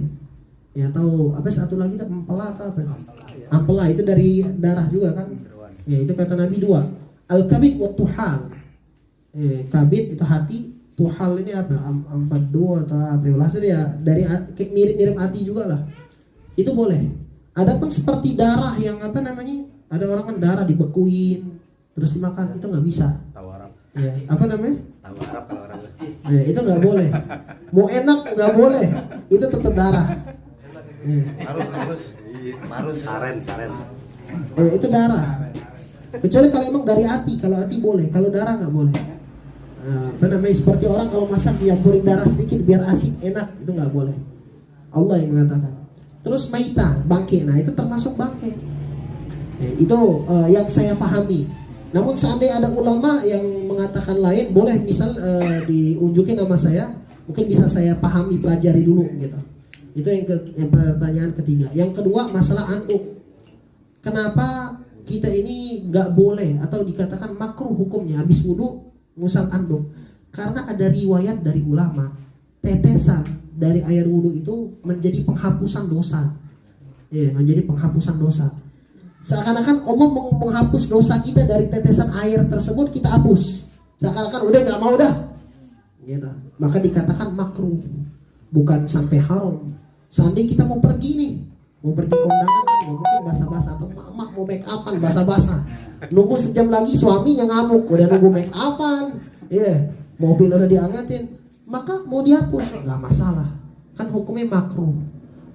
Ya, tahu apa satu lagi tuh ampela atau apa? Ampela itu dari darah juga kan? Ya, itu kata Nabi dua. Al-kabid wa tuhal. Kabid itu hati, tuhal ini apa? Ampadu atau apa? Hasil ya dari mirip-mirip hati juga lah. Itu boleh. Adapun seperti darah yang apa namanya? Ada orang kan darah dibekuin terus dimakan, itu nggak bisa. Tahu Arab. Ya, apa namanya? Tahu Arab kalau orang. Ya, itu nggak boleh. Mau enak nggak boleh. Itu tetap darah. Marus saren. Itu darah. Kecuali kalau emang dari hati, kalau hati boleh, kalau darah nggak boleh. Apa namanya? Seperti orang kalau masak diampurin darah sedikit biar asin enak, itu nggak boleh. Allah yang mengatakan. Terus maita, bangke, nah itu termasuk bangke. Itu yang saya pahami. Namun seandainya ada ulama yang mengatakan lain, boleh misal diunjukin nama saya, mungkin bisa saya pahami, pelajari dulu gitu. Itu yang pertanyaan ketiga. Yang kedua masalah anduk. Kenapa kita ini nggak boleh atau dikatakan makruh hukumnya habis wudu ngusap anduk? Karena ada riwayat dari ulama, tetesan dari air wudu itu menjadi penghapusan dosa. Menjadi penghapusan dosa. Seakan-akan Allah menghapus dosa kita dari tetesan air tersebut, kita hapus. Seakan-akan udah nggak mau dah. Gitu. Maka dikatakan makruh, bukan sampai haram. Seandainya kita mau pergi nih, mau pergi kondangan kan nggak mungkin basah-basah, atau mak mau make upan basah-basah. Nunggu sejam lagi suaminya ngamuk, udah nunggu make upan, mobil udah diangetin, maka mau dihapus nggak masalah. Kan hukumnya makruh.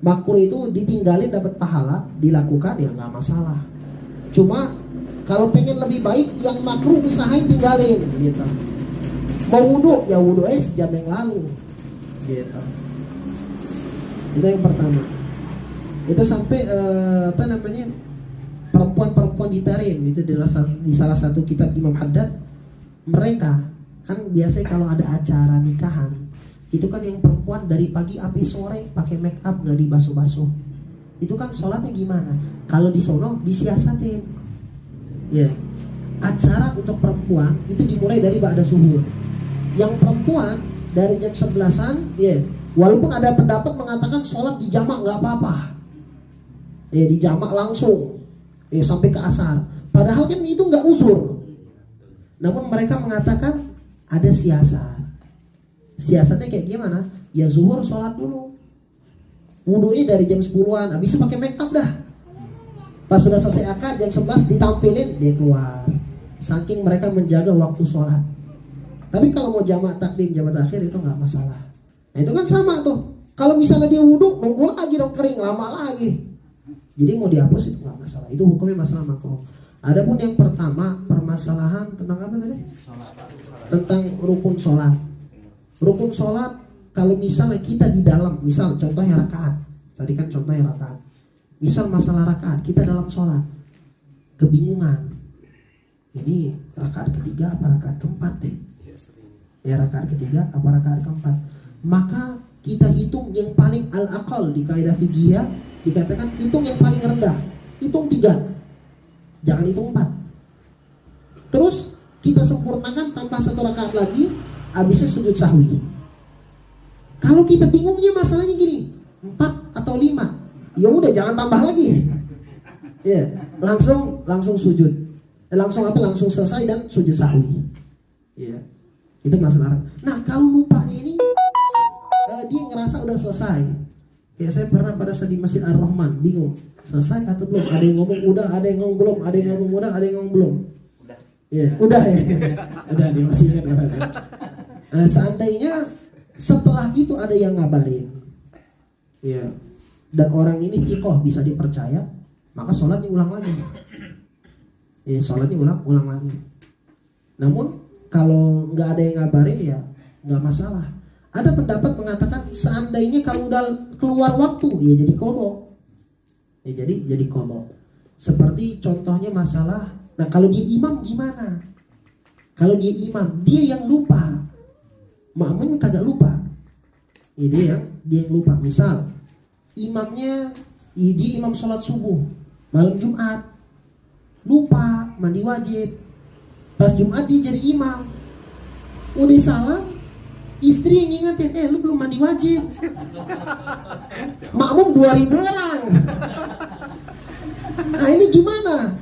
Makruh itu ditinggalin dapat pahala, dilakukan ya nggak masalah. Cuma kalau pengen lebih baik, yang makruh usahain tinggalin gitu. Mau wudu ya wudu sejam yang lalu gitu. Itu yang pertama. Itu sampai perempuan-perempuan di Tarim itu di salah satu kitab Imam Haddad. Mereka kan biasanya kalau ada acara nikahan itu kan yang perempuan dari pagi sampai sore pakai make up, nggak dibasuh-basuh. Itu kan sholatnya gimana? Kalau di sono disiasatin. Acara untuk perempuan itu dimulai dari ba'da zuhur. Yang perempuan dari jam 11-an, walaupun ada pendapat mengatakan sholat di jamak nggak apa-apa. Di jamak langsung sampai ke asar. Padahal kan itu nggak uzur. Namun mereka mengatakan ada siasat. Siasatnya kayak gimana? Ya zuhur sholat dulu, wudunya dari jam 10-an, habis pakai make up dah. Pas sudah selesai akad jam 11 ditampilin, dia keluar. Saking mereka menjaga waktu sholat. Tapi kalau mau jamak takdim, jamak akhir itu nggak masalah. Nah itu kan sama tuh. Kalau misalnya dia wudhu, nunggu lagi dong kering, lama lagi. Jadi mau dihapus itu nggak masalah. Itu hukumnya masalah makruh. Adapun yang pertama, permasalahan tentang apa tadi? Tentang rukun sholat. Rukun sholat, kalau misalnya kita di dalam, misal contohnya rakaat. Tadi kan contohnya rakaat. Misal masalah rakaat, kita dalam sholat kebingungan. Ini rakaat ketiga apa rakaat keempat deh? Rakaat ketiga apa rakaat keempat? Maka kita hitung yang paling al-aqal di kaidah fikih dikatakan hitung yang paling rendah. Hitung 3. Jangan hitung 4. Terus kita sempurnakan tambah 1 rakaat lagi, habisnya sujud sahwi. Kalau kita bingungnya masalahnya gini, 4 atau 5, ya udah jangan tambah lagi. Langsung sujud. Langsung selesai dan sujud sahwi. Itu masalah. Nah, kalau lupanya ini dia ngerasa udah selesai. Kayak saya pernah pada saat di Masjid Ar-Rahman, bingung, selesai atau belum? Ada yang ngomong udah, ada yang ngomong belum, ada yang ngomong udah, ada yang ngomong belum. Udah ya. Udah dia masih ingat berarti. Nah, seandainya setelah itu ada yang ngabarin, dan orang ini thiqah bisa dipercaya, maka sholatnya ulang lagi. Sholatnya ulang lagi. Namun kalau nggak ada yang ngabarin ya nggak masalah. Ada pendapat mengatakan seandainya kalau udah keluar waktu ya jadi qadha. Jadi qadha. Seperti contohnya masalah, nah kalau dia imam gimana? Kalau dia imam, dia yang lupa. makmum kagak lupa. Dia yang lupa. Misal imamnya imam sholat subuh malam Jumat, lupa mandi wajib. Pas Jumat dia jadi imam, udah salam, istri yang ngingetin, lu belum mandi wajib. Makmum 2000 orang. Nah ini gimana?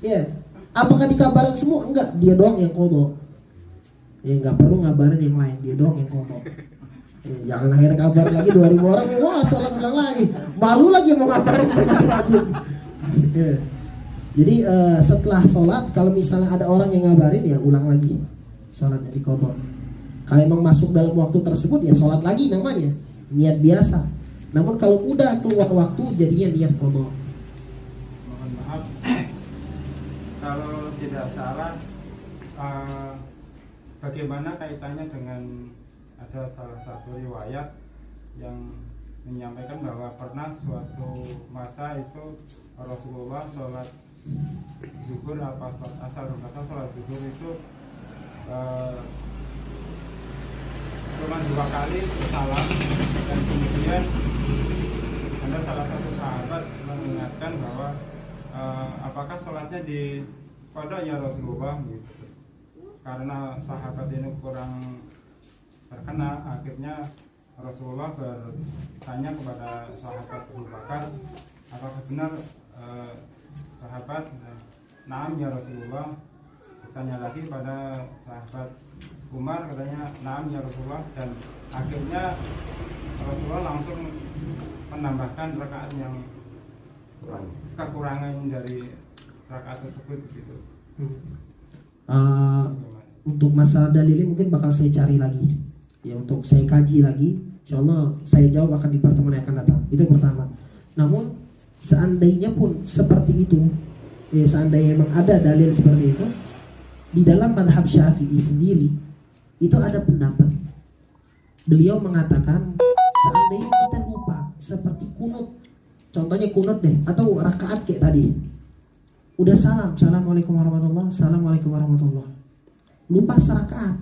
Ya, apakah dikabarin semua? Enggak, dia doang yang qadha. Ya nggak perlu ngabarin yang lain, dia doang yang qadha. Ya, jangan akhirnya kabar lagi 2000 orang ya, wah sholat ulang lagi, malu lagi mau ngabarin mandi wajib. Ya. Jadi setelah sholat, kalau misalnya ada orang yang ngabarin ya ulang lagi sholatnya di qadha. Kalau emang masuk dalam waktu tersebut ya sholat lagi namanya, niat biasa. Namun kalau udah keluar waktu jadinya niat qadha. Mohon maaf kalau tidak salah, bagaimana kaitannya dengan ada salah satu riwayat yang menyampaikan bahwa pernah suatu masa itu Rasulullah sholat zuhur apa sholat asar, sholat zuhur itu cuma 2 kali salam, dan kemudian ada salah satu sahabat mengingatkan bahwa apakah sholatnya di qadha ya Rasulullah gitu. Karena sahabat ini kurang terkenal, akhirnya Rasulullah bertanya kepada sahabat Abu Bakar, apakah benar sahabat? Naam ya Rasulullah. Bertanya lagi pada sahabat Umar, katanya naam ya Rasulullah. Dan akhirnya Rasulullah langsung menambahkan rakaat yang kekurangan dari rakaat tersebut gitu. Untuk masalah dalil ini mungkin bakal saya cari lagi ya, untuk saya kaji lagi, insyaallah saya jawab akan di pertemuan yang akan datang. Itu pertama. Namun seandainya pun seperti itu, seandainya memang ada dalil seperti itu, di dalam madhab Syafi'i sendiri itu ada pendapat. Beliau mengatakan seandainya kita lupa seperti kunut, contohnya kunut deh, atau rakaat kayak tadi, udah salam, assalamualaikum warahmatullah, assalamualaikum warahmatullah, lupa serakaat,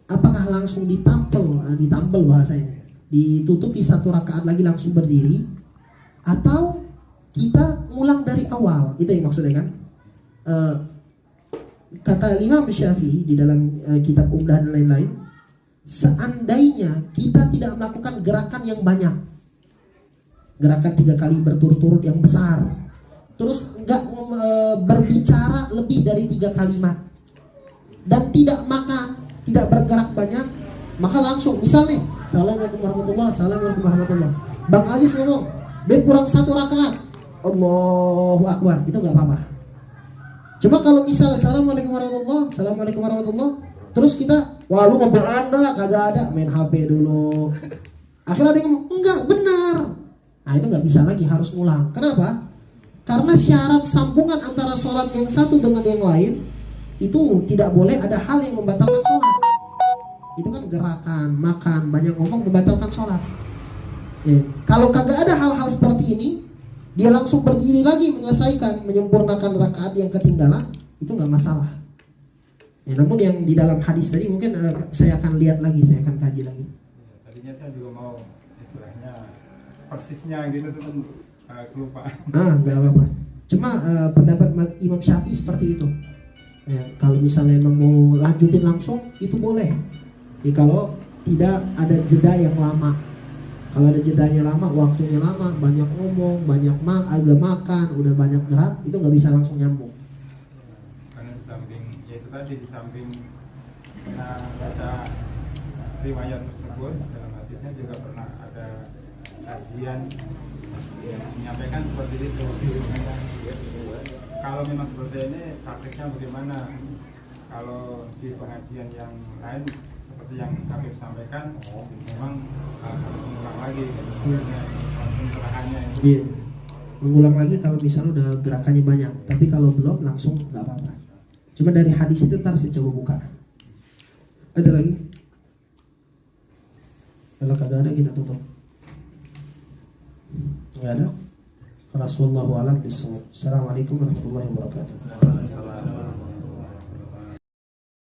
apakah langsung ditampel bahasanya, ditutupi satu rakaat lagi langsung berdiri, atau kita ngulang dari awal? Itu yang maksudnya kan. Kata Imam Syafi'i di dalam kitab Umdah dan lain-lain, seandainya kita tidak melakukan gerakan yang banyak, gerakan 3 kali berturut-turut yang besar, terus enggak berbicara lebih dari 3 kalimat, dan tidak makan, tidak bergerak banyak, maka langsung misal nih, assalamualaikum warahmatullah, assalamualaikum warahmatullah, Bang Aziz ngomong, ben kurang 1 rakaat, Allahu Akbar, itu nggak apa-apa. Cuma kalau misalnya assalamualaikum warahmatullah, assalamualaikum warahmatullah, terus kita, wah lu mau beranda, kagak ada, main HP dulu, akhirnya ada yang ngomong, enggak benar, nah itu nggak bisa lagi, harus ngulang. Kenapa? Karena syarat sambungan antara sholat yang satu dengan yang lain itu tidak boleh ada hal yang membatalkan sholat. Itu kan gerakan, makan, banyak ngomong membatalkan sholat. Kalau kagak ada hal-hal seperti ini, dia langsung berdiri lagi menyelesaikan, menyempurnakan rakaat yang ketinggalan, itu nggak masalah. Namun yang di dalam hadis tadi mungkin saya akan lihat lagi, saya akan kaji lagi. Tadinya saya juga mau istilahnya persisnya gitu tuh, kelupaan. Nggak apa-apa. Cuma pendapat Imam Syafi'i seperti itu. Kalau misalnya memang mau lanjutin langsung, itu boleh. Kalau tidak ada jeda yang lama. Kalau ada jedanya lama, waktunya lama, banyak ngomong, banyak udah makan, udah banyak gerak, itu nggak bisa langsung nyambung. Karena di samping, ya itu tadi, di samping baca riwayat tersebut, dalam hadisnya juga pernah ada kajian yang menyampaikan seperti itu. Kalau memang seperti ini, praktiknya bagaimana? Kalau di pengajian yang lain, seperti yang kami sampaikan, memang harus mengulang lagi pencerahannya itu. Iya, mengulang lagi kalau misalnya udah gerakannya banyak. Tapi kalau belum, langsung nggak apa-apa. Cuma dari hadis itu ntar saya coba buka. Ada lagi? Kalau kagak ada kita tutup. Nggak ada? Rasulullah a'lam bishawab. Assalamualaikum warahmatullahi wabarakatuh.